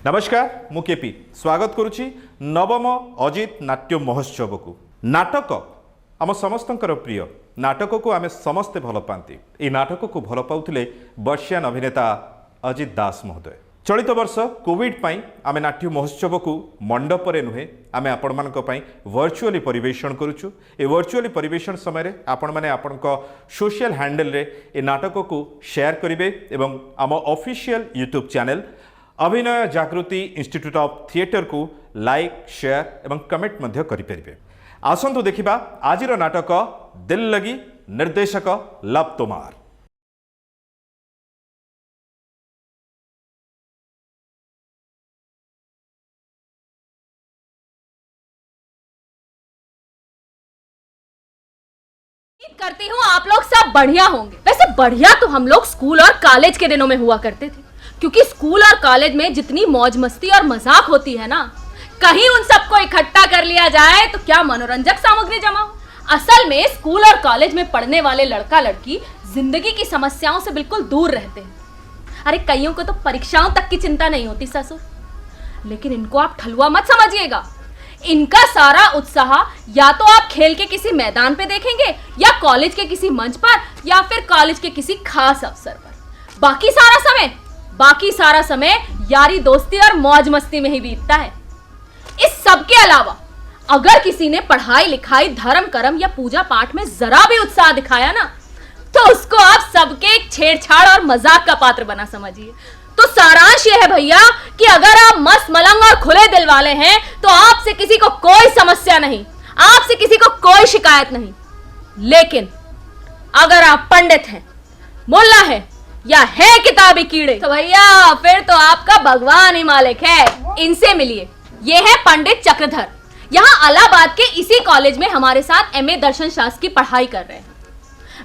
नमस्कार मु केपी स्वागत करुछि नवम अजित नाट्य महोत्सव को। नाटक आम समस्तंकर प्रिय नाटक को आमे समस्ते भल पाती। ए नाटक को भल पाउथिले वर्षियान अभिनेता अजित दास महोदय। चलित वर्ष कोविड पाई आमे नाट्य महोत्सव को मंडपरे नुहे आमे आपण मानक पई वर्चुअली परिवेषण करूछु। ए वर्चुअली परिवेषण समय रे आपण माने आपनक सोशल हैंडल रे ए नाटक को शेयर करिवे एवं आम ऑफिशियल यूट्यूब चैनल अभिनय जागृति इंस्टीट्यूट ऑफ थिएटर को लाइक शेयर एवं कमेंट मध्य करि परिबे। आसंतु देखिबा आजिर नाटक दिल लगी निर्देशक लव तोमार। करती हूँ आप लोग सब बढ़िया होंगे। वैसे बढ़िया तो हम लोग स्कूल और कॉलेज के दिनों में हुआ करते थे, क्योंकि स्कूल और कॉलेज में जितनी मौज मस्ती और मजाक होती है ना, कहीं उन सबको इकट्ठा कर लिया जाए तो क्या मनोरंजक सामग्री जमा हो। असल में स्कूल और कॉलेज में पढ़ने वाले लड़का लड़की जिंदगी की समस्याओं से बिल्कुल दूर रहते हैं। अरे कईयों को तो परीक्षाओं तक की चिंता नहीं होती ससुर, लेकिन इनको आप ठलुआ मत समझिएगा। इनका सारा उत्साह या तो आप खेल के किसी मैदान पे देखेंगे या कॉलेज के किसी मंच पर या फिर कॉलेज के किसी खास अवसर पर। बाकी सारा समय यारी दोस्ती और मौज मस्ती में ही बीतता है। इस सब के अलावा अगर किसी ने पढ़ाई लिखाई धर्म कर्म या पूजा पाठ में जरा भी उत्साह दिखाया ना, तो उसको आप सबके एक छेड़छाड़ और मजाक का पात्र बना समझिए। तो सारांश यह है भैया कि अगर आप मस्त मलंग और खुले दिल वाले हैं तो आपसे किसी को कोई समस्या नहीं, आपसे किसी को कोई शिकायत नहीं। लेकिन अगर आप पंडित हैं, मुल्ला है या है किताबी कीड़े, तो भैया फिर तो आपका भगवान ही मालिक है। इनसे मिलिए। ये है पंडित चक्रधर। यहाँ इलाहाबाद के इसी कॉलेज में हमारे साथ एमए दर्शन शास्त्र की पढ़ाई कर रहे हैं।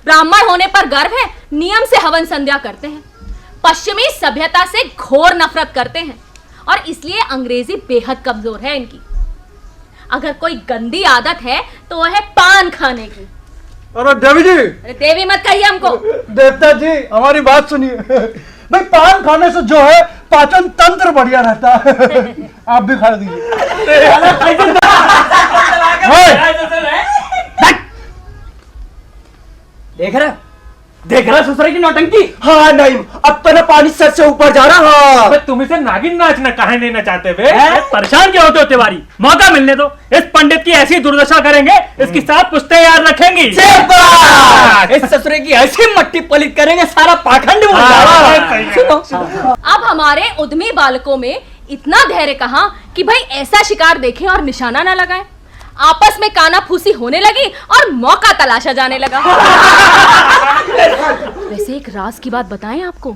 ब्राह्मण होने पर गर्व है, नियम से हवन संध्या करते हैं, पश्चिमी सभ्यता से घोर नफरत करते हैं और इसलिए अंग्रेजी बेहद कमजोर है इनकी। अगर कोई गंदी आदत है तो वह है पान खाने की। अरे देवी जी, अरे देवी मत कहिए हमको। देवता जी हमारी बात सुनिए। भाई पान खाने से जो है पाचन तंत्र बढ़िया रहता है। आप भी खा दीजिए। देख रहा ससुर की नौटंकी। हाँ नहीं, अब तो ना पानी सर से ऊपर जा रहा। अबे तुम इसे नागिन नाचना काहे नहीं नचाते बे? परेशान क्या होते हो तिवारी? मौका मिलने दो। इस पंडित की ऐसी दुर्दशा करेंगे, इसकी साथ पुश्ते याद रखेंगी। इस ससुरे की ऐसी मट्टी पलित करेंगे, सारा पाखंड अब हमारे उद्यमी बालकों में इतना धैर्य कहां कि भाई ऐसा शिकार देखें और निशाना ना लगाएं। आपस में काना फूसी होने लगी और मौका तलाशा जाने लगा। वैसे एक राज की बात बताएं आपको,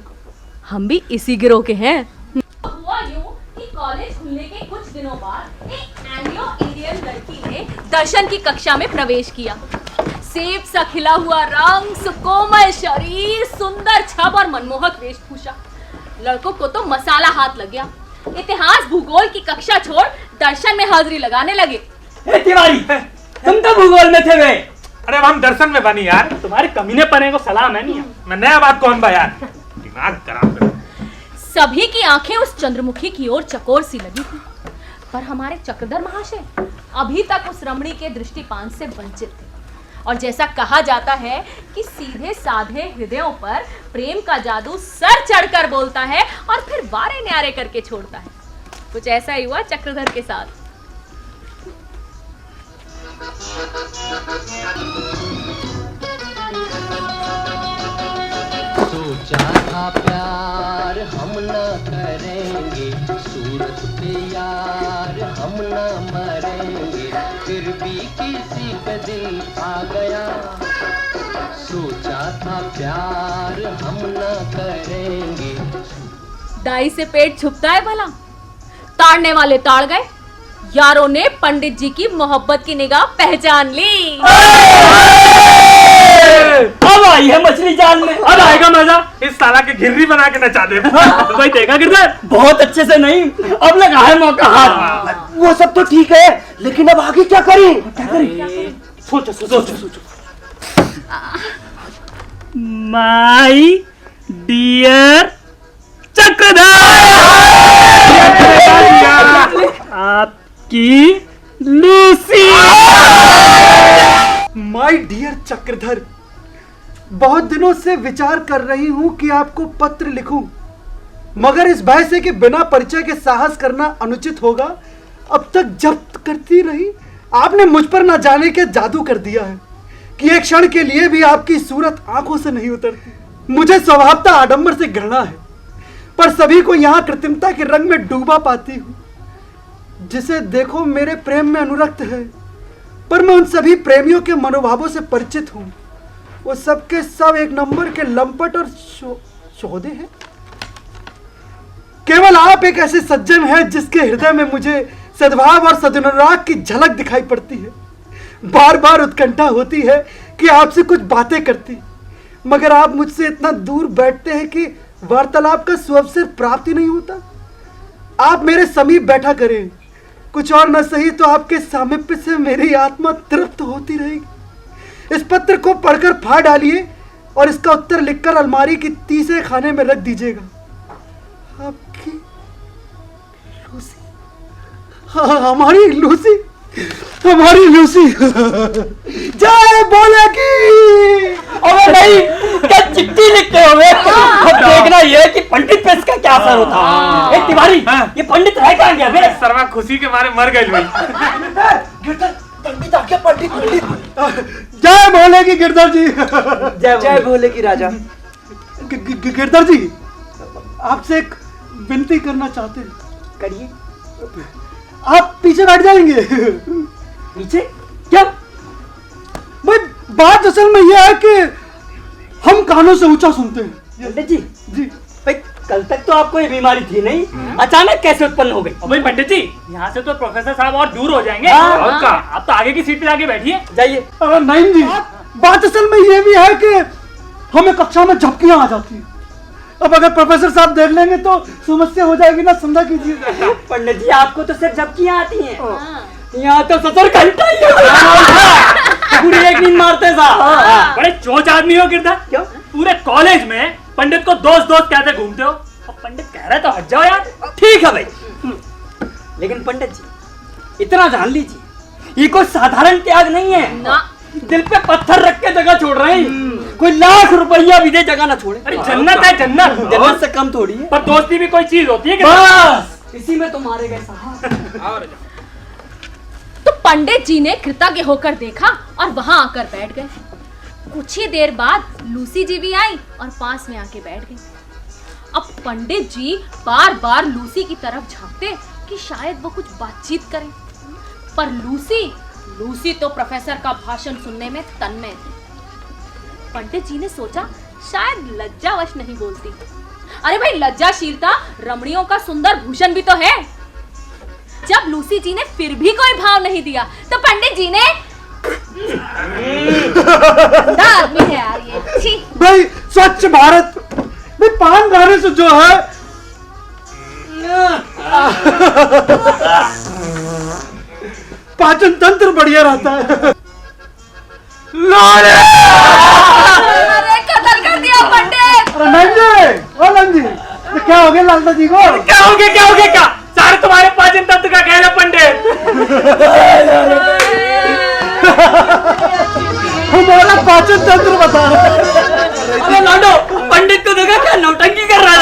हम भी इसी गिरोह के हैं। हुआ यूं कि कॉलेज खुलने के कुछ दिनों बाद एक एंग्लो इंडियन लड़की ने दर्शन की कक्षा में प्रवेश किया। सेब सा खिला हुआ रंग, सुकोमल शरीर, सुंदर छब और मनमोहक वेशभूषा। लड़कों को तो मसाला हाथ लग गया। इतिहास भूगोल की कक्षा छोड़ दर्शन में हाजिरी लगाने लगे। तिवारी, तुम तो भूगोल में थे वे। अरे हम दर्शन में बनी यार। तुम्हारे कमीने पने को सलाम है नहीं। मैं नया बात कौन बा यार, दिमाग खराब कर। सभी की आंखें उस चंद्रमुखी की ओर चकोर सी लगी थी, पर हमारे चक्रधर महाशय अभी तक उस रमणी के दृष्टिपात से वंचित थे। और जैसा कहा जाता है कि सीधे साधे हृदयों पर प्रेम का जादू सर चढ़कर बोलता है और फिर वारे न्यारे करके छोड़ता है। कुछ ऐसा ही हुआ चक्रधर के साथ। सोचा था प्यार हम न करेंगे, सूरत पे यार हम न मरेंगे, फिर भी किसी पे दिल आ गया। सोचा था प्यार हम न करेंगे। दाई से पेट छुपता है भला? ताड़ने वाले ताड़ गए। यारों ने पंडित जी की मोहब्बत की निगाह पहचान ली। अब आई है मछली जाल में। अब आएगा मजा। इस साला के घिर्री बना के नचा दे। तो कोई देखा गिरधर? बहुत अच्छे से नहीं, अब लगा है मौका हाथ। वो सब तो ठीक है, लेकिन अब आगे क्या करें? सोचो सोचो सोचो। My dear Chakradhar. की लूसी। माय डियर चक्रधर, बहुत दिनों से विचार कर रही हूं कि आपको पत्र लिखूं, मगर इस भय से कि बिना परिचय के साहस करना अनुचित होगा, अब तक जब्त करती रही। आपने मुझ पर ना जाने के जादू कर दिया है कि एक क्षण के लिए भी आपकी सूरत आंखों से नहीं उतरती। मुझे स्वभावतः आडंबर से घृणा है, पर सभी को यहाँ कृत्रिमता के रंग में डूबा पाती हूँ। जिसे देखो मेरे प्रेम में अनुरक्त है, पर मैं उन सभी प्रेमियों के मनोभावों से परिचित हूँ। वो सबके सब एक नंबर के लंपट और शोधे हैं। केवल आप एक ऐसे सज्जन हैं जिसके हृदय में मुझे सद्भाव और सदनुराग की झलक दिखाई पड़ती है। बार बार उत्कंठा होती है कि आपसे कुछ बातें करती, मगर आप मुझसे इतना दूर बैठते हैं कि वार्तालाप का सुअवसर प्राप्त ही नहीं होता। आप मेरे समीप बैठा करें, कुछ और न सही तो आपके सामीप्य से मेरी आत्मा तृप्त होती रहेगी। इस पत्र को पढ़कर फाड़ डालिए और इसका उत्तर लिखकर अलमारी की तीसरे खाने में रख दीजिएगा। आपकी लूसी, हाँ, हमारी लूसी, हमारी लूसी। जय बोले की। अबे नहीं, क्या चिट्ठी लिखते हो बे? अब देखना ये कि पंडित पे इसका क्या असर होता है। ए तिवारी, ये पंडित रह कहाँ गया बे? सर्वा खुशी के मारे मर गए भाई। पंडित आके पंडित पंडित। जय भोले की गिरधर जी। जय भोले की राजा। गिरधर जी, आपसे एक विनती करना चाहते हैं। करिए। आप पीछे बैठ जाएंगे? पीछे क्या? भाई बात असल में यह है कि हम कानों से ऊंचा सुनते हैं। पंडित जी, जी भाई कल तक तो आपको ये बीमारी थी नहीं, अचानक कैसे उत्पन्न हो गई? भाई पंडित जी, यहाँ से तो प्रोफेसर साहब और दूर हो जाएंगे। हाँ, और क्या, आप तो आगे की सीट पे जाके बैठिए। जाइए। नहीं जी, बात असल में यह भी है कि हमें कक्षा में झपकियां आ जाती हैं। अब अगर प्रोफेसर साहब देख लेंगे तो समस्या हो जाएगी ना, समझा कीजिए। पंडित जी, आपको तो सिर्फ झपकियां आती हैं, यहाँ तो 70 घंटा ही है। पूरी एक नींद मारते साहब। बड़े चोच आदमी हो गिरधर। क्यों? पूरे कॉलेज में पंडित को दोस्त दोस्त कहते घूमते हो, और पंडित कह रहा है तो हट जाओ यार। ठीक है भाई, लेकिन पंडित जी इतना जान लीजिए, ये कोई साधारण त्याग नहीं है ना। दिल पे पत्थर रख के जगह छोड़ रहे हैं। कोई लाख रुपया भी दे जगह ना छोड़े। अरे जन्नत है जन्नत। जन्नत से कम थोड़ी है। पर दोस्ती भी कोई चीज होती है कि बस इसी में तो मारे गए साहब। तो पंडित जी ने कृतज्ञ होकर देखा और वहां आकर बैठ गए। कुछ ही देर बाद लूसी जी भी आई और पास में आके बैठ गई। अब पंडित जी बार बार लूसी की तरफ झांकते कि शायद वो कुछ बातचीत करें, पर लूसी तो प्रोफेसर का भाषण सुनने में तन्मय थी। पंडित जी ने सोचा शायद लज्जावश नहीं बोलती। अरे भाई, लज्जाशीलता रमणियों का सुंदर भूषण भी तो है। जब लूसी जी ने फिर भी कोई भाव नहीं दिया तो पंडित जी ने आदमी है यार ये। छी। भाई स्वच्छ भारत भाई, पान खाने से जो है पाचन तंत्र बढ़िया रहता है। अरे कत्ल कर दिया पंडित। अरे नंद जी, तो क्या हो गया लालता जी को? क्या हो गया? सारे तुम्हारे पाचन तंत्र का कहना पंडित। हमारा पाचन तंत्र बता रहा है। अरे लाडो, पंडित को देखा क्या नौटंकी कर रहा है?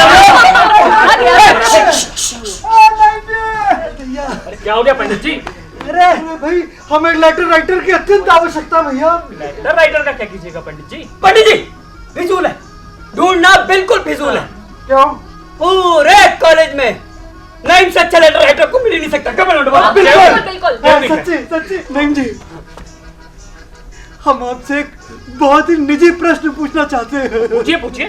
क्या हो गया पंडित जी? अरे भाई, हमें लेटर राइटर की अत्यंत आवश्यकता भैया। लेटर राइटर का क्या कीजिएगा पंडित जी? पंडित जी फिजूल है, ढूंढना बिल्कुल फिजूल है। क्यों? पूरे कॉलेज में नहीं से अच्छा लेटर राइटर को मिल ही नहीं सकता। बिल्कुल। सच्ची नहीं जी, हम आपसे एक बहुत ही निजी प्रश्न पूछना चाहते हैं। पूछिए।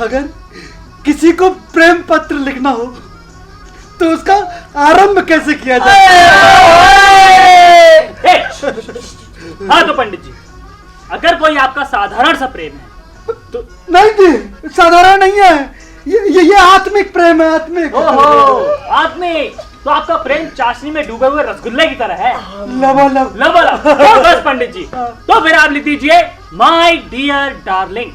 अगर किसी को प्रेम पत्र लिखना हो तो उसका आरंभ कैसे किया जाए? हाँ तो पंडित जी, अगर कोई आपका साधारण सा प्रेम है तो नहीं जी, साधारण नहीं है ये आत्मिक प्रेम है, आत्मिक। आत्मिक तो आपका प्रेम चाशनी में डूबे हुए रसगुल्ले की तरह है। लबालब। तो बस पंडित जी, तो फिर आप लिख दीजिए माय डियर डार्लिंग।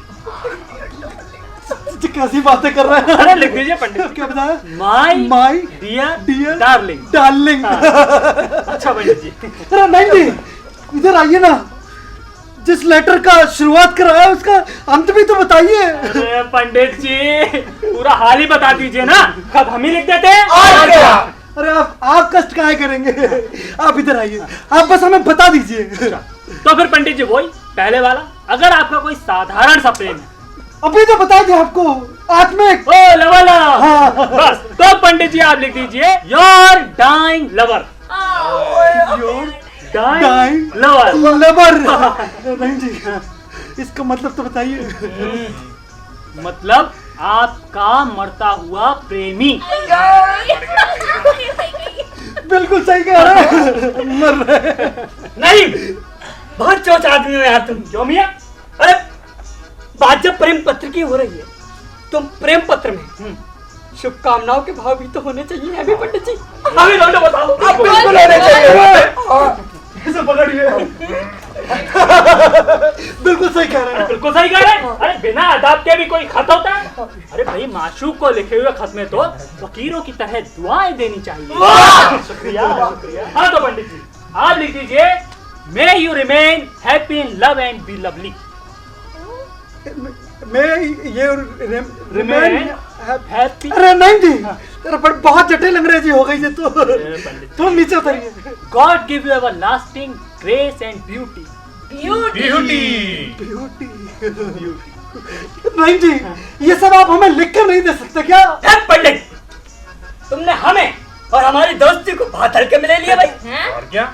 जी कैसी बातें कर रहे हैं? अरे लिख दीजिए पंडित। क्या बताया? माई माई डियर डार्लिंग। डार्लिंग। अच्छा पंडित जी। अरे नहीं जी, इधर आइए ना, जिस लेटर का शुरुआत कराया उसका अंत भी तो बताइए। अरे पंडित जी पूरा हाल ही बता दीजिए ना, कब हम ही लिख देते हैं। अरे आप कष्ट काहे करेंगे, आप इधर आइए, आप बस हमें बता दीजिए। तो फिर पंडित जी वही पहले वाला, अगर आपका कोई साधारण सा प्रेम है, अभी तो बता दिया आपको, आत्मिक। ओ लवला। हाँ। बस तो पंडित जी आप लिख दीजिए your dying lover. Your dying lover. Lover. नहीं जी, इसका मतलब तो बताइए। मतलब आपका मरता हुआ प्रेमी। बिल्कुल सही कह रहे हैं, मर रहे। नहीं, बहुत चोच आदमी हो यार तुम। क्यों मियां? अरे बात जब प्रेम पत्र की हो रही है, तुम प्रेम पत्र में शुभकामनाओं के भाव भी तो होने चाहिए। है भी पंडित जी? हमें लौटो बताओ। आप बिल्कुल होने चाहिए। इसे पकड़िए। बिल्कुल सही कह रहे हैं। बिल्कुल सही कह रहे हैं। अरे बिना अदाब के भी कोई खत होता है? अरे भाई माशूक को लिखे हुए खत में तो फकीरों की तरह दुआएं देनी चाहिए। शुक्रिया शुक्रिया। हाँ तो पंडित जी आप लिख दीजिए may you remain happy in love and B lovely. मैं ये रिमेन हैप्पी। अरे नहीं जी, तेरा पर बहुत जटिल अंग्रेजी हो गई है तो नीचे उतरिए। God give you everlasting grace and beauty. Beauty. नहीं जी, ये सब आप हमें लिख कर नहीं दे सकते क्या? पंडित, तुमने हमें और हमारी दोस्ती को बहुत हल्के में ले लिया भाई। और क्या?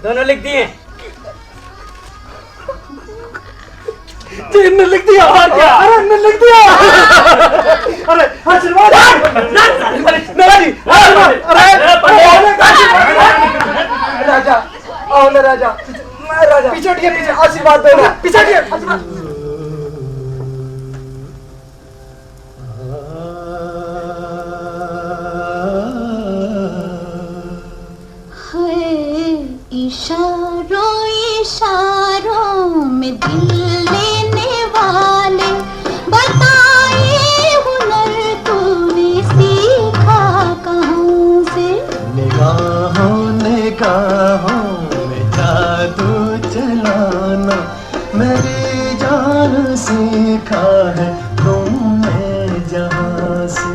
दोनों लिख दिए। जी इनने लिख दिया। और क्या? अरे इनने लिख दिया। अरे आशीर्वाद। मेरा जी आशीर्वाद। राजा आओ ना राजा, पीछे हटिए, पीछे आशीर्वाद दो ना, पीछे हटिए, आशीर्वाद। इशारों इशारों में दिल लेने वाले, बताए हुनर तूने सीखा कहाँ से? निगाहों निगाहों में जादू चलाना मेरी जान सीखा है तुमने जहाँ से।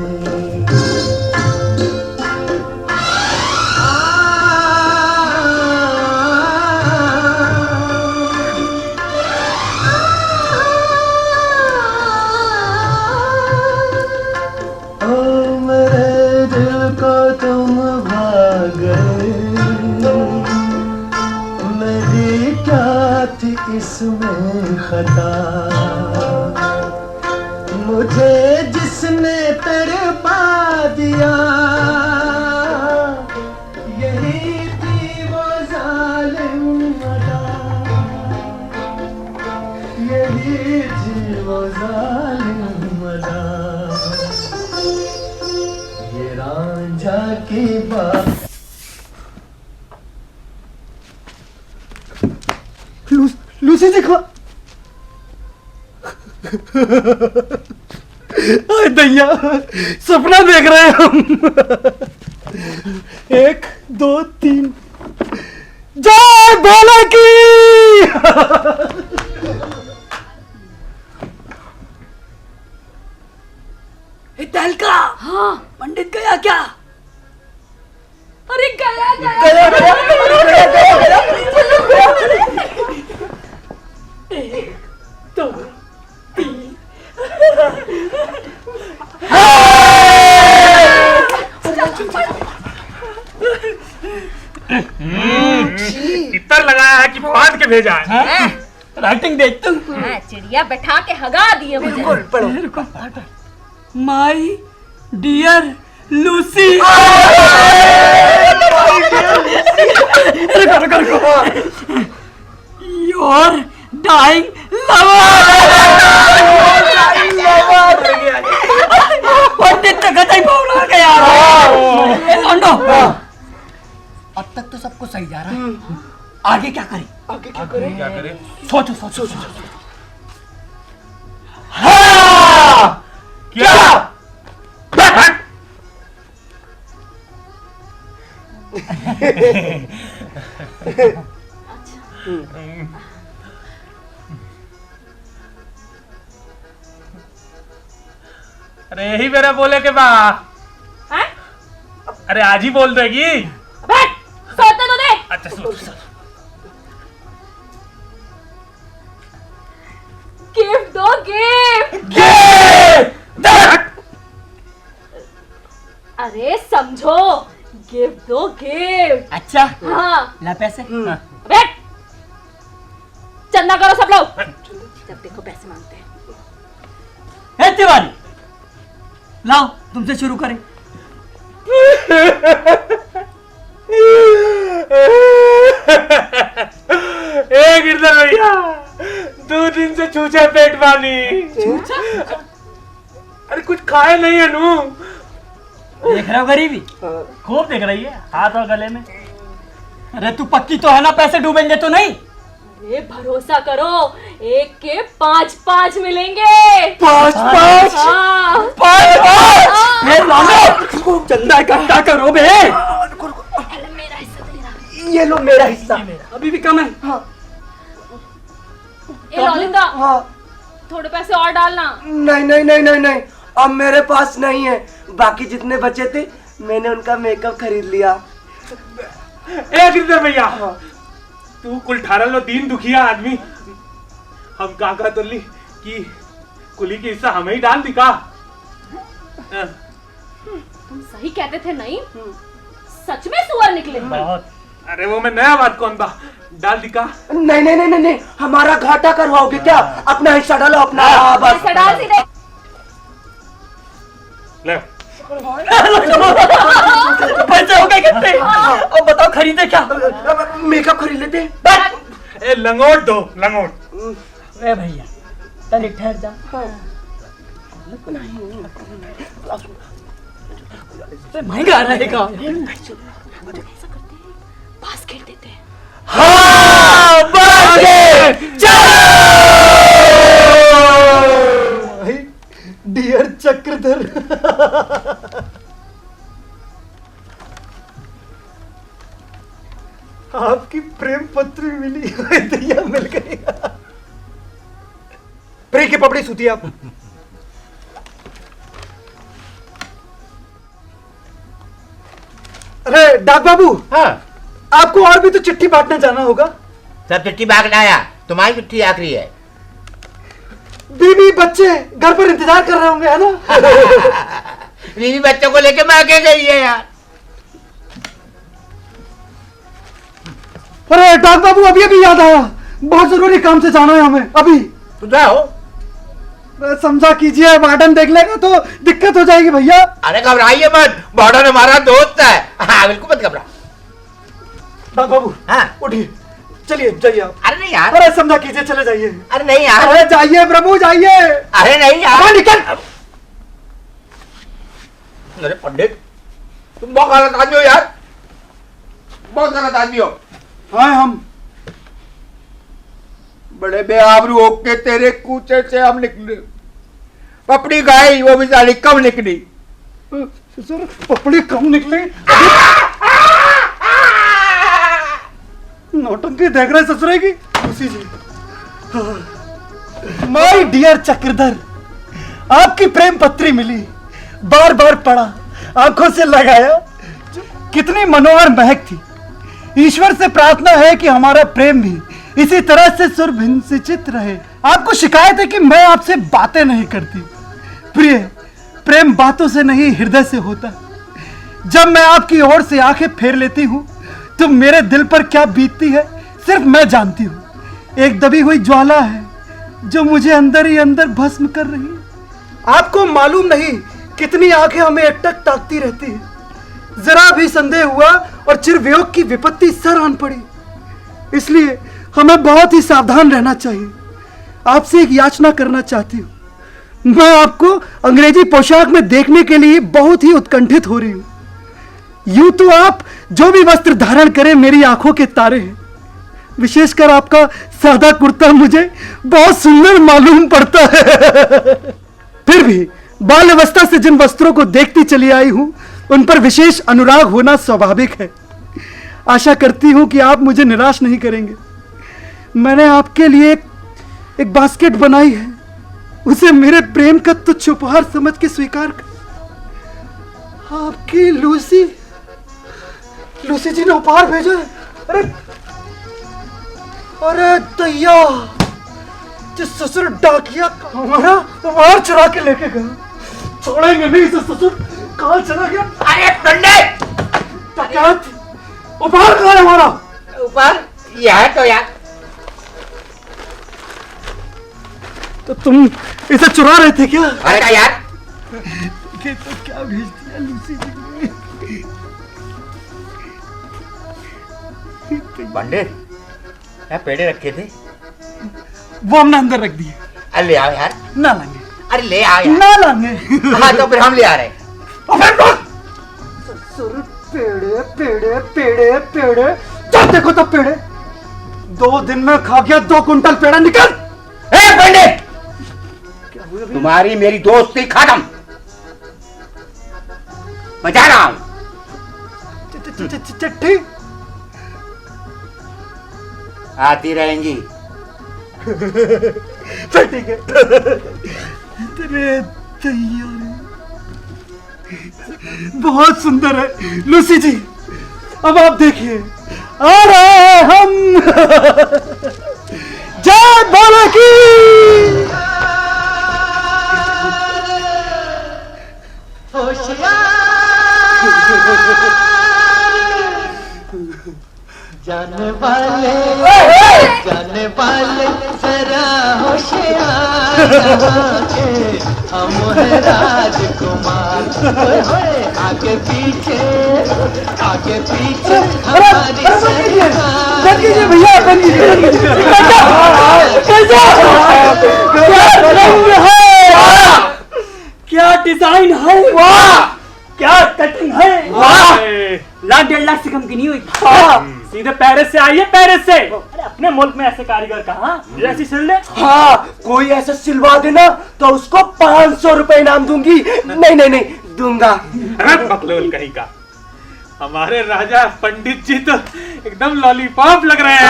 इसमें खता मुझे जिसने तड़पा दिया, यही थी वो जालिम अदा, यही थी वो जालिम अदा। ये रांझा की बात। लूसी जी को दैया, सपना देख रहे हैं हम। 1 2 3 जय भोला की। तहलका। हाँ पंडित गया क्या? अरे गया इतना लगाया है कि बांध के भेजा है। राइटिंग देख तुम। चिड़िया बैठा के हगा दिए मुझे। My dear Lucy. Your dying pandit तो गधा ही बोल गया। अब तक तो सब कुछ सही जा रहा है, आगे क्या करें? आगे क्या करें? सोचो सोचो। अरे यही मेरा बोले के बा। हैं? अरे आज ही बोल देगी। अबे सोते तो दे। अच्छा सुन। गिफ्ट दो गिफ्ट। अरे समझो, गिफ्ट दो गिफ्ट। अच्छा हाँ ला पैसे। अबे चंदा करो सब लोग, जब देखो पैसे मांगते हैं। ए तिवारी लाओ तुमसे शुरू करें। ए गिरधर भैया, 2 दिन से चूचा पेट पानी। अरे कुछ खाए नहीं है नू। देख रहे हो गरीबी, खूब देख रही है हाथ और गले में। अरे तू पक्की तो है ना, पैसे डूबेंगे तो नहीं? अरे भरोसा करो, एक के 5-5 मिलेंगे। 5-5? हाँ। 5-5? ए लालो चंदा इकट्ठा करो बे। मेरा हिस्सा दे रहा। ये लो मेरा हिस्सा। अभी भी कम है। ए ललिता, हाँ। थोड़े पैसे और डालना। नहीं नहीं नहीं नहीं नहीं, अब मेरे पास नहीं है। बाकी जितने बचे थे मैंने उनका मेकअप खरीद लिया। ए गिरधर भैया, तू कुल 18 लो, दीन दुखिया आदमी। हम का तो ली कि कुली की हिस्सा हमें ही डाल दिखा। तुम सही कहते थे नहीं, सच में सुअर निकले। बहुत। अरे वो मैं नया बात कौन बा, डाल दिखा। नहीं नहीं नहीं नहीं, हमारा घाटा करवाओगे क्या? अपना हिस्सा डालो अपना। बस पैसे डाल सीधे। ले पैसे हो गए कितने? अब बताओ खरीदे क्या? मेकअप खरीद लेते। ए लंगोट दो, लंगोट। ए भैया तनिक ठहर जा। महंगा रहेगा। बास्केट देते हैं। हाँ डियर चक्रधर, आपकी प्रेम पत्री मिली। दैया मिल गई। प्रे की पपड़ी सूती आप। अरे डाक बाबू, हाँ, आपको और भी तो चिट्ठी बांटने जाना होगा। सब चिट्ठी भाग आया, तुम्हारी चिट्ठी आखिरी है। बीवी बच्चे घर पर इंतजार कर रहे होंगे, है ना? बीवी बच्चों को लेके मैं आगे गई है यार। अरे डाक बाबू, अभी अभी याद आया, बहुत जरूरी काम से जाना है हमें अभी। तो जाओ। समझा कीजिए, वार्डन देख लेगा तो दिक्कत हो जाएगी भैया। अरे घबराइए मत, वार्डन हमारा दोस्त है। हाँ बिल्कुल मत घबरा। डाक बाबू, हाँ उठिए, चलिए जाइए आप। अरे नहीं यार। अरे समझा कीजिए, चले जाइए। अरे नहीं यार। अरे जाइए प्रभु जाइए। अरे नहीं यार। निकल। अरे पंडित, तुम बहुत गलत आदमी हो यार, बहुत गलत आदमी हो। हाँ हम बड़े बेआबरू होके तेरे कूचे से हम निकले, पपड़ी गाई वो भी साली कम निकली। सर पपड़ी कम निकली। नौटंकी देख रहे ससुरे की उसी जी। माय डियर चक्रधर, आपकी प्रेम पत्री मिली, बार बार पढ़ा, आंखों से लगाया, कितनी मनोहर महक थी। ईश्वर से प्रार्थना है कि हमारा प्रेम भी इसी तरह से सुरभिन्न सिंचित रहे। आपको शिकायत है कि मैं आपसे बातें नहीं करती। प्रिय, प्रेम बातों से नहीं हृदय से होता। जब मैं आपकी ओर से आंखें फेर लेती हूँ तो मेरे दिल पर क्या बीतती है सिर्फ मैं जानती हूँ। एक दबी हुई ज्वाला है जो मुझे अंदर ही अंदर भस्म कर रही है। आपको मालूम नहीं कितनी आंखें हमें एकटक ताकती रहती है। जरा भी संदेह हुआ और चिरवियोग की विपत्ति सर आन पड़ी। इसलिए हमें बहुत ही सावधान रहना चाहिए। आपसे एक याचना करना चाहती हूँ। मैं आपको अंग्रेजी पोशाक में देखने के लिए बहुत ही उत्कंठित हो रही हूँ। यूं तो आप जो भी वस्त्र धारण करें मेरी आंखों के तारे हैं। विशेषकर आपका सादा कुर्ता मुझे बहुत सुंदर मालूम पड़ता है। फिर भी बाल अवस्था से जिन वस्त्रों को देखती चली आई हूं उन पर विशेष अनुराग होना स्वाभाविक है। आशा करती हूँ कि आप मुझे निराश नहीं करेंगे। मैंने आपके लिए एक बास्केट बनाई है, उसे मेरे प्रेम का तुच्छ उपहार समझ के स्वीकार कर। आपकी लूसी जी ने उपहार भेजा है। अरे दैया, जिस ससुर डाकिया हमारा उपहार चुरा के लेके गया, छोड़ेंगे नहीं इसे। ससुर कहाँ चला गया? अरे पंडित, डकैत, उपहार कहाँ है हमारा? ऊपर यह है तो यार। तो तुम इसे चुरा रहे थे क्या? अरे का यार, ये तो क्या भेज दिया लूसी जी ने। पंडित यहाँ पेड़े रखे थे, वो हमने अंदर रख दिए। अरे ले आओ यार। ना लाएंगे, अरे ले आओ यार। ना लाएंगे। हाँ तो फिर हम ले आ रहे हैं। ससुर पेड़े पेड़े पेड़े पेड़े, जब देखो तब पेड़े। 2 दिन में खा गया 2 कुंटल पेड़ा। निकल। ए पंडित, तुम्हारी मेरी दोस्ती खत्म। बजा रहा हूं। चिट्ठी आती रहेंगी। तो ठीक है। तेरे तैयार बहुत सुंदर है लूसी जी। अब आप देखिए, आ रहे हैं हम। जय भोले की। जाने वाले जरा होशियार के हम हैं राजकुमार। ओए होए, आगे पीछे हमारी सरकार। भैया क्या डिजाइन है, वाह! क्या कटिंग है, वाह! 1.5 से कम की नहीं हुई। सीधे पेरिस से आई है, पेरिस से। अरे अपने मुल्क में ऐसे कारीगर कहाँ? ऐसी सिल दे। हाँ, कोई ऐसा सिलवा देना तो उसको 500 रुपए इनाम दूंगी। नहीं दूंगा। बकलोल कहीं का। हमारे राजा पंडित जी तो एकदम लॉलीपॉप लग रहे हैं।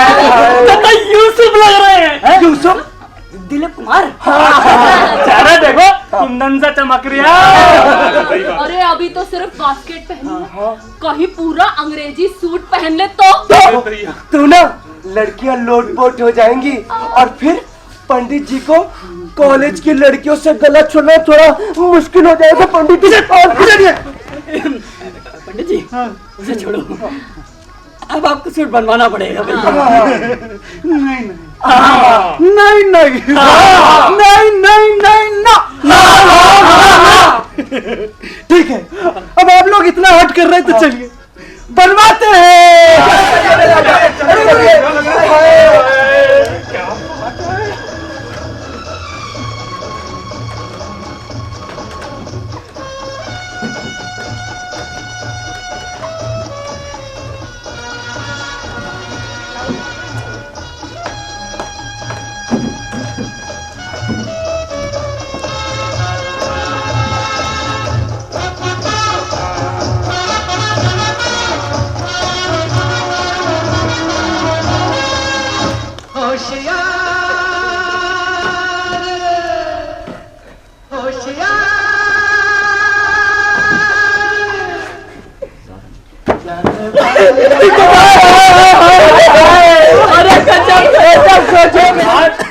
तो यूसुफ लग रहे हैं। यूसुफ? दिलीप कुमार? चेहरा देखो, कुंदन सा चमक रहा है। अरे अभी तो सिर्फ बास्केट पहनी है, कहीं पूरा अंग्रेजी सूट पहन ले तो तू ना लड़कियां लोटपोट हो जाएंगी और फिर पंडित जी को कॉलेज की लड़कियों से गला छोड़ना थोड़ा मुश्किल हो जाएगा। पंडित जी पंडित जी उसे छोड़ो, अब आपको सूट बनवाना पड़ेगा भैया। ठीक है, अब आप लोग इतना हट कर रहे हैं तो चलिए बनवाते हैं।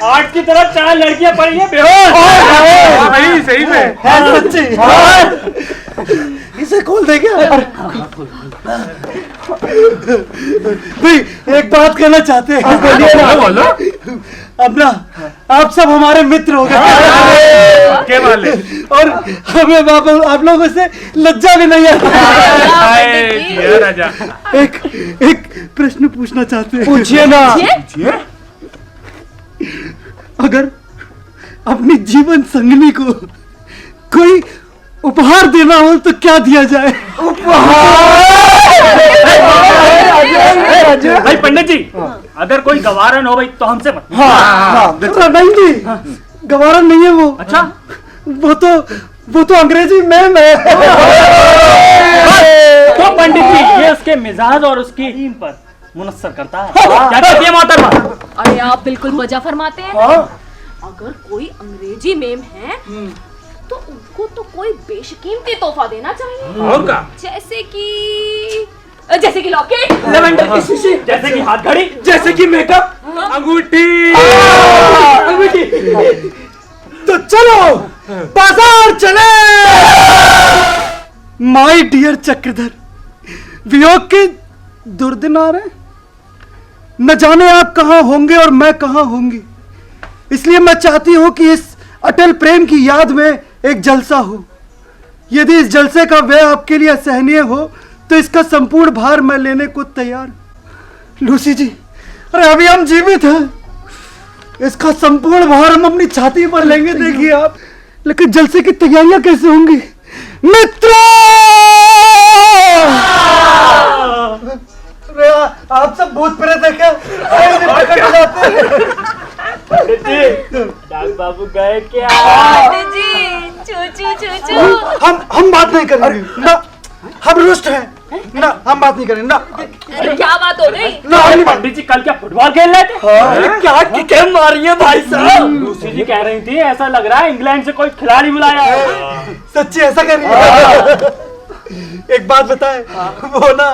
आठ की तरफ 4 लड़कियां पड़ी हैं बेहोश। सही में सच्ची। इसे खोल दे क्या? भाई एक बात कहना चाहते हैं। बोलो। अब ना आप सब हमारे मित्र हो गए और हमें आप लोगों से लज्जा भी नहीं है। एक प्रश्न पूछना चाहते हैं। पूछिए ना। अगर अपनी जीवन संगनी को कोई उपहार देना हो तो क्या दिया जाए? भाई पंडित जी, अगर कोई गवारन हो भाई तो हमसे मत। नहीं जी, गवारन नहीं है वो। अच्छा, वो तो अंग्रेजी मैम है। तो पंडित जी, ये उसके मिजाज और उसकी टीम पर मुनस्सर करता है। क्या कहती है मोहतरमा? अरे आप बिल्कुल वजह फरमाते हैं। अगर कोई अंग्रेजी मेम है तो उनको तो कोई बेशकीमती तोहफा देना चाहिए। और क्या? जैसे कि लॉकेट, लेवेंडर की शीशी, जैसे कि हाथ घड़ी, जैसे कि मेकअप, अंगूठी। अंगूठी। तो चलो बाजार चले। माय डियर चक्रधर, वियोग के दुर्दिन आ रहे, न जाने आप कहां होंगे और मैं कहां होंगी, इसलिए मैं चाहती हूं कि इस अटल प्रेम की याद में एक जलसा हो। यदि इस जलसे का व्यय आपके लिए असहनीय हो तो इसका संपूर्ण भार मैं लेने को तैयार। लूसी जी, अरे अभी हम जीवित हैं, इसका संपूर्ण भार हम अपनी छाती पर लेंगे, देखिए आप। लेकिन जलसे की तैयारियां कैसे होंगी मित्रों? आप सब भूत प्रेत है क्या? डाक बाबू गए क्या? जी चूचू चूचू। हम बात नहीं करेंगे ना, हम रुष्ट हैं ना, हम बात नहीं करेंगे ना। अरे क्या बात हो गई? ना हम नहीं बात। पंडित जी कल क्या फुटबॉल खेल रहे थे? क्या किकें मारी है भाई साहब? लूसी जी कह रही थी ऐसा लग रहा है इंग्लैंड से कोई खिलाड़ी बुलाया है। सच्ची ऐसा कर रही है? एक बात बताए, वो ना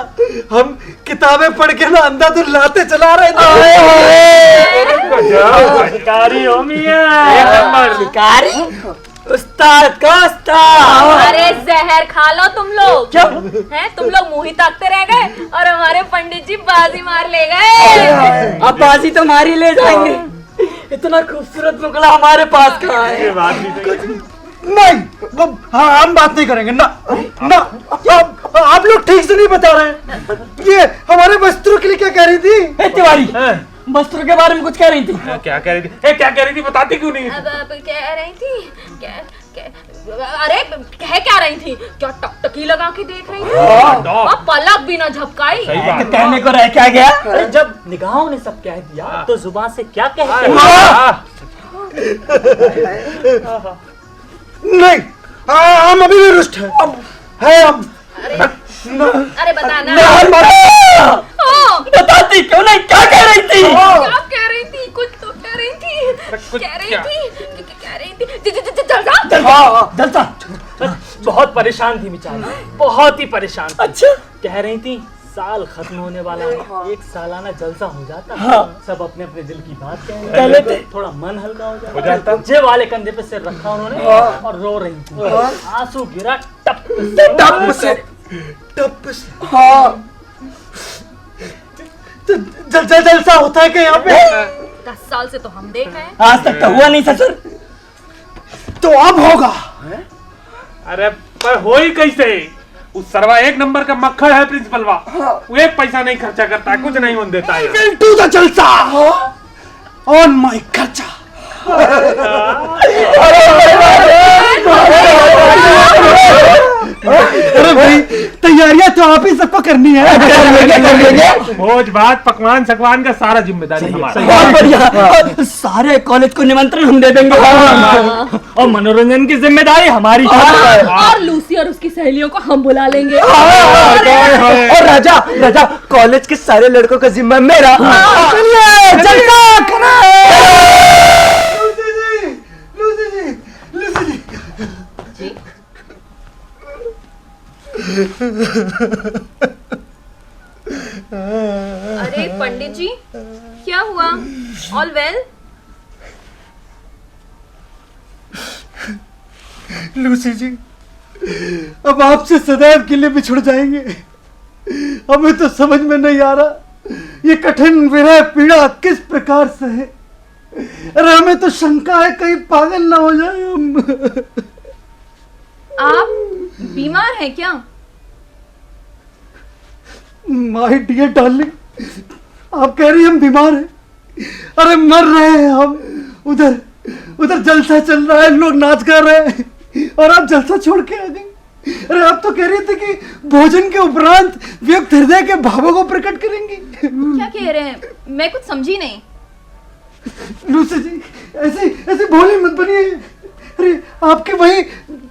हम किताबें पढ़ के ना अंधाधुन लाते चला रहे थे। शिकारी हो मियां। शिकारी? उस्ताद का उस्ताद। अरे जहर खा लो तुम लोग। क्या हैं? तुम लोग मुंह ही ताकते रह गए और हमारे पंडित जी बाजी मार ले गए। अब बाजी तो मारी ले जाएंगे, इतना खूबसूरत मुगला हमारे पास कहाँ है? नहीं, हाँ हम बात नहीं करेंगे ना ना। आप लोग ठीक से नहीं बता रहे हैं। ये हमारे वस्त्रों के लिए क्या कह रही थी? तिवारी, वस्त्रों के बारे में कुछ कह रही थी। क्या कह रही थी? क्या कह रही थी? बताती क्यों नहीं? अब कह रही थी अरे कह क्या रही थी? क्या टकटकी लगा के देख रही थी और पलक भी ना झपकाई। कहने को रह क्या गया? अरे जब निगाहों ने सब कह दिया तो जुबान से क्या कहते? नहीं, हम अभी भी रुष्ट हैं। हम अरे बताना। बताती क्यों नहीं? क्या कह रही थी? क्या कह रही थी? कुछ तो कह रही थी। कह रही थी जलसा। बहुत परेशान थी बेचारी, बहुत ही परेशान थी। अच्छा, कह रही थी साल खत्म होने वाला है, एक सालाना जलसा हो जाता। सब अपने अपने दिल की बात कह लेते, थोड़ा मन हल्का हो जाता। जे वाले कंधे पे सिर रखा उन्होंने और रो रही थी। आंसू गिरा टप से। हाँ, जलसा होता है क्या यहाँ पे? 10 साल से तो हम देख रहे हैं। आज तक तो हुआ नहीं ससुर। तो अब होगा। अरे पर हो ही कैसे? उस सरवा एक नंबर का मक्खन है प्रिंसिपलवा, वो एक पैसा नहीं खर्चा करता, कुछ नहीं होने देता है। टू द जलसा ऑन माय खर्चा। अरे भाई, तैयारियां तो आप ही सबको करनी है। भोज भात पकवान सकवान का सारा जिम्मेदारी हमारा। बहुत बढ़िया, सारे कॉलेज को निमंत्रण हम दे देंगे और मनोरंजन की जिम्मेदारी हमारी। और लूसी और उसकी सहेलियों को हम बुला लेंगे। और राजा कॉलेज के सारे लड़कों का जिम्मा मेरा। अरे पंडित जी, क्या हुआ? All well? लूसी जी, अब आपसे सदैव के लिए बिछुड़ जाएंगे। हमें तो समझ में नहीं आ रहा ये कठिन विरह पीड़ा किस प्रकार से है। अरे हमें तो शंका है कहीं पागल ना हो जाए हम। आप बीमार हैं क्या? माय डियर डार्लिंग, आप कह रही हैं हम बीमार हैं? अरे मर रहे हैं हम। उधर जलसा चल रहा है, लोग नाच कर रहे हैं और आप जलसा छोड़ के आ गई। अरे आप तो कह रही थी कि भोजन के उपरांत व्यक्त हृदय के भावों को प्रकट करेंगी। क्या कह रहे हैं? मैं कुछ समझी नहीं। लूसी जी, ऐसी भोली मत बनिए। अरे आपकी वही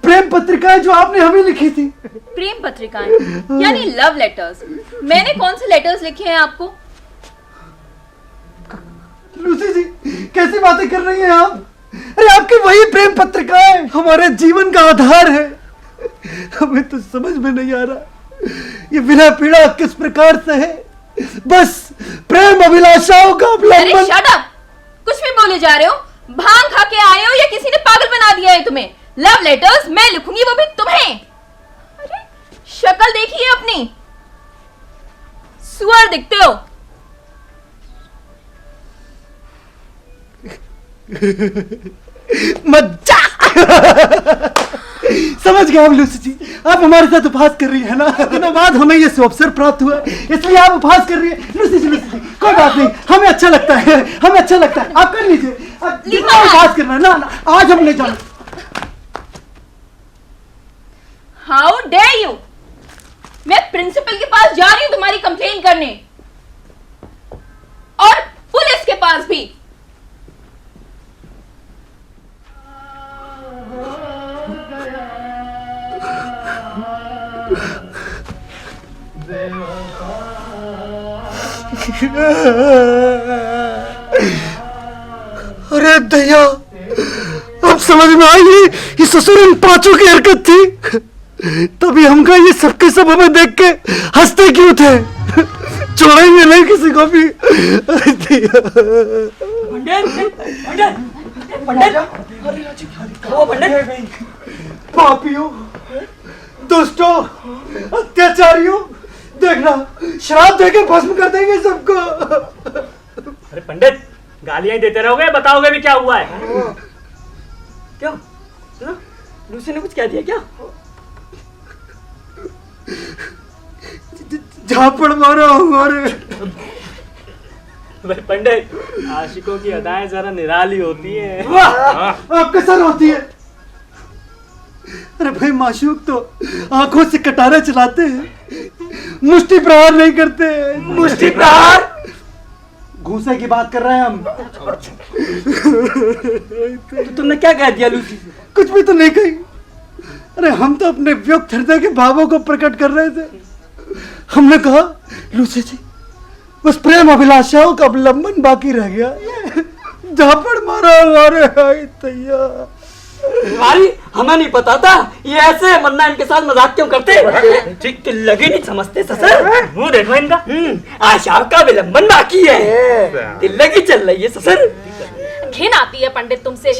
प्रेम पत्रिका जो आपने हमें लिखी थी। प्रेम पत्रिकाएं यानी लव लेटर्स। मैंने कौन से लेटर्स लिखे हैं आपको? लूसी जी कैसी बातें कर रही हैं आप? अरे आपकी वही प्रेम पत्रिकाएं हमारे जीवन का आधार है। हमें तो समझ में नहीं आ रहा ये विरह पीड़ा किस प्रकार से है। बस प्रेम अभिलाषाओं का अरे अवलंबन। Shut up! कुछ भी बोले जा रहे हो? भांग खा के आए हो या किसी ने पागल बना दिया है तुम्हें? लव लेटर्स मैं लिखूंगी, वो भी तुम्हें। अरे शक्ल देखिए अपनी, सुअर दिखते हो। मजाक समझ गया हम लूसी जी, आप हमारे साथ उपहास कर रही है ना। दिनों बाद हमें ये अवसर प्राप्त हुआ इसलिए आप उपहास कर रही है। लूसी जी कोई बात नहीं, हमें अच्छा लगता है, हमें अच्छा लगता है। आप कर लीजिए, जितना उपहास करना है ना आज हम ले जाना। How dare you! मैं प्रिंसिपल के पास जा रही हूं तुम्हारी कंप्लेन करने, और पुलिस के पास भी। अरे दया, अब समझ में आई ये ससुर इन पांचों की हरकत थी। तभी हम कहा ये सबके सब हमें देख के हंसते क्यों थे। छोड़ेंगे नहीं किसी को भी। अरे दया। पापियों, दुष्टों, अत्याचारियों, देखना शराब देके भस्म कर देंगे सबको। अरे पंडित, गालियां देते रहोगे, बताओगे भी क्या हुआ है? क्या ना? लूसी ने कुछ कह दिया क्या? झापड़ मारा हमारे। भाई पंडित, आशिकों की अदाएं जरा निराली होती है। आपके सर होती है। अरे भाई माशूक तो आंखों से कटारे चलाते हैं, मुष्टि प्रहार नहीं करते। मुष्टि प्रहार? घूसे की बात कर रहे हैं हम। तो तुमने क्या कह दिया लूसी? कुछ भी तो नहीं कही। अरे हम तो अपने व्यक्त हृदय के भावों को प्रकट कर रहे थे। हमने कहा लूसी जी बस प्रेम अभिलाषाओं का अवलंबन बाकी रह गया। झापड़ मारा हमारे। तैयार तुम्हारी हमें नहीं पता था ये ऐसे मन्ना इनके साथ मजाक क्यों करते। ठीक लगे नहीं समझते ससुर। मुंह देखो इनका। आशा का विलंबन बाकी है। दिल लगी चल रही है ससुर। घिन आती है पंडित तुमसे।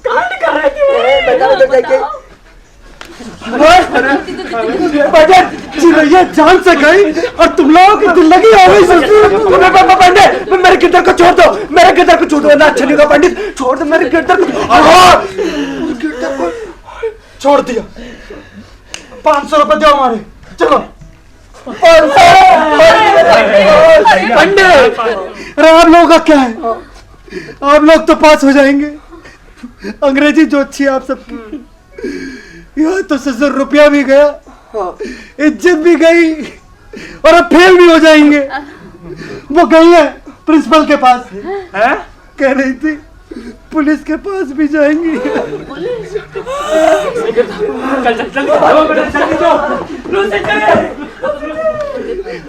कांड कर रहे थे। बताओ। चिड़ैया जान से गई और तुम लोगों की दिल लगी हो गई। पंडित मेरे गिरधर को छोड़ दो, मेरे गिरधर को छोड़ दो ना। अच्छा नहीं होगा पंडित, छोड़ दो मेरे गिरधर को। छोड़ दिया। 500 रुपए दो हमारे। चलो पंडित। अरे आप लोगों का क्या है, आप लोग तो पास हो जाएंगे। अंग्रेजी जो अच्छी है आप सबकी। यह तो ससुर रुपया भी गया, इज्जत भी गई, और अब फेल भी हो जाएंगे। वो गई है प्रिंसिपल के पास। है? कह रही थी पुलिस के पास भी जाएंगी।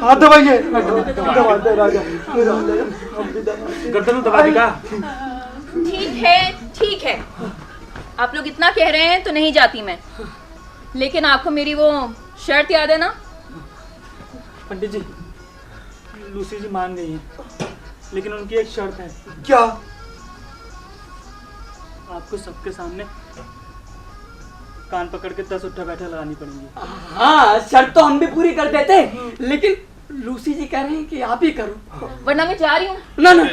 हाथ दबाइए। गर्दन दबा देगा। ठीक है, आप लोग इतना कह रहे हैं तो नहीं जाती मैं। लेकिन आपको मेरी वो शर्त याद है ना? पंडित जी, लूसी जी मान गई है, लेकिन उनकी एक शर्त है। क्या? आपको सबके सामने कान पकड़ के 10 उठा बैठा लगानी पड़ेंगी। हाँ शर्त तो हम भी पूरी कर देते, लेकिन लूसी जी कह रहे हैं कि आप ही करो। वरना मैं जा रही हूँ। ना ना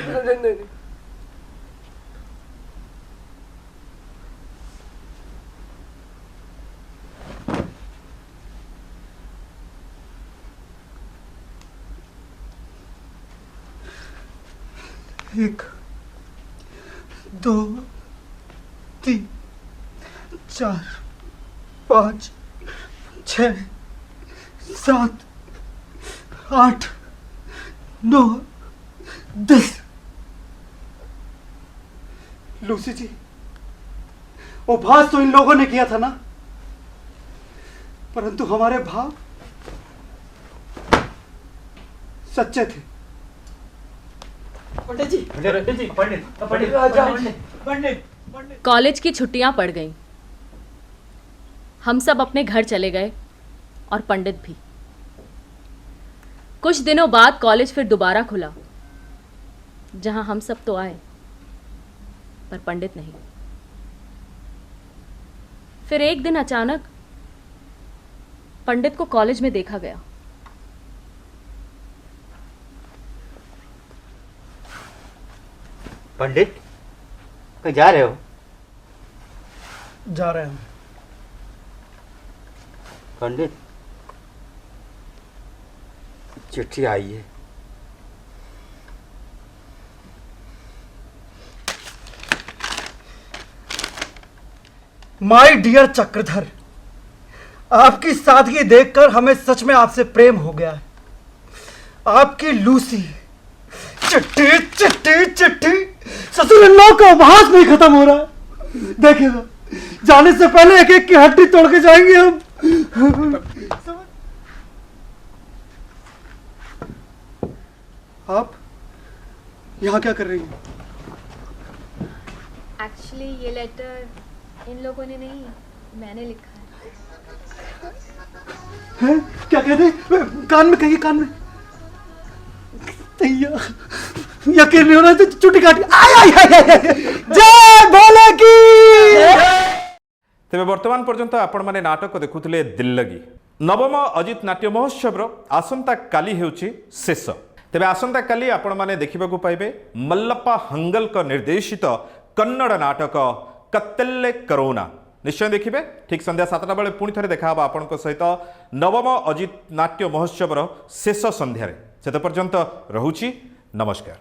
एक, दो, तीन, 4, 5, 6, 7, 8, 9, 10। लूसी जी, उपहास तो इन लोगों ने किया था ना, परंतु हमारे भाव सच्चे थे। पंडित जी, पंडित। कॉलेज की छुट्टियां पड़ गईं। हम सब अपने घर चले गए और पंडित भी। कुछ दिनों बाद कॉलेज फिर दोबारा खुला, जहां हम सब तो आए पर पंडित नहीं। फिर एक दिन अचानक पंडित को कॉलेज में देखा गया। पंडित, कहीं जा रहे हो? जा रहे हैं। पंडित, चिट्ठी आई है। माय डियर चक्रधर, आपकी सादगी देखकर हमें सच में आपसे प्रेम हो गया है। आपकी लूसी, चिट्ठी चिट्ठी चिट्ठी, ससुर इन लोगों का उपहास नहीं खत्म हो रहा है। देखिएगा, जाने से पहले एक एक की हड्डी तोड़ के जाएंगे हम। आप यहाँ क्या कर रही हैं? एक्चुअली ये लेटर इन लोगों ने नहीं, मैंने लिखा है। हैं? क्या कहते? कान में कहिए, कान में। यकीन नहीं हो रहा, तो चुटी काटी। जय भोले की। तेरे वर्तमान पर्यंत आपण माने नाटक देखुथिले दिल लगी। नवम अजित नाट्य महोत्सव आसंता काली हेउची शेष। तेबे आसंता काली आपण माने देखिबाकू पाइबे मल्लप्पा हंगल का निर्देशित कन्नड़ नाटक कत्तेल्ले करोना। निश्चय देखिए। ठीक संध्या 7टा बेले पुणी थे देखा आपण सहित नवम अजित नाट्य महोत्सव शेष संध्यारे। से पर्यंत रहुची नमस्कार।